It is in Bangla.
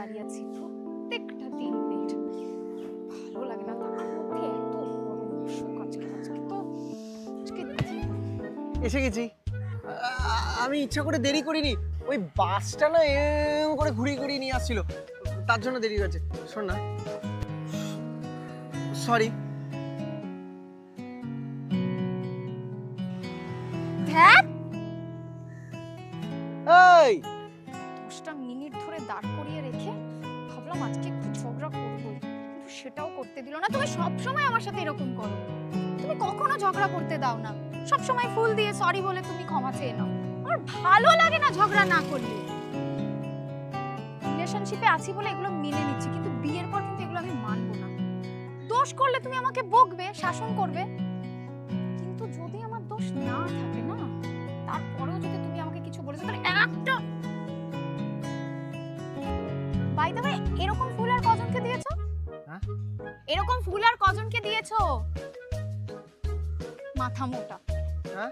দাঁড়িয়ে আছি প্রত্যেকটা দিন লেট, ভালো লাগে না। তার মধ্যে এত গরম অসুখ আজকে তো আজকে এসে গেছি। আমি ইচ্ছা করে দেরি করিনি, ওই বাসটা না এরকম করে ঘুরিয়ে ঘুরিয়ে নিয়ে আসছিল, তার জন্য দেরি হয়েছে। শোন না, সরি। ধ্যাত এই 10টা মিনিট ধরে দাঁড় করিয়ে রেখে ভাবলাম আজকে একটু ঝগড়া করবো, কিন্তু সেটাও করতে দিল না। তুমি সব সময় আমার সাথে এরকম করো, তুমি কখনো ঝগড়া করতে দাও না, সব সময় ফুল দিয়ে সরি বলে তুমি ক্ষমা চেয়ে নাও। আমার ভালো লাগে না ঝগড়া না করলে। রিলেশনশিপে আছি বলে এগুলো মেনে নিচ্ছি, কিন্তু বিয়ের পর কিন্তু এগুলো আমি মানবো না। দোষ করলে তুমি আমাকে বকবে, শাসন করবে, কিন্তু যদি আমার দোষ না থাকে না, তারপরেও যদি তুমি আমাকে কিছু বলেছো তাহলে একটা বাই দ্য ওয়ে, এরকম ফুল আর কজনকে দিয়েছো? হ্যাঁ? এরকম ফুল আর কজনকে দিয়েছো? মাথা মোটা। হ্যাঁ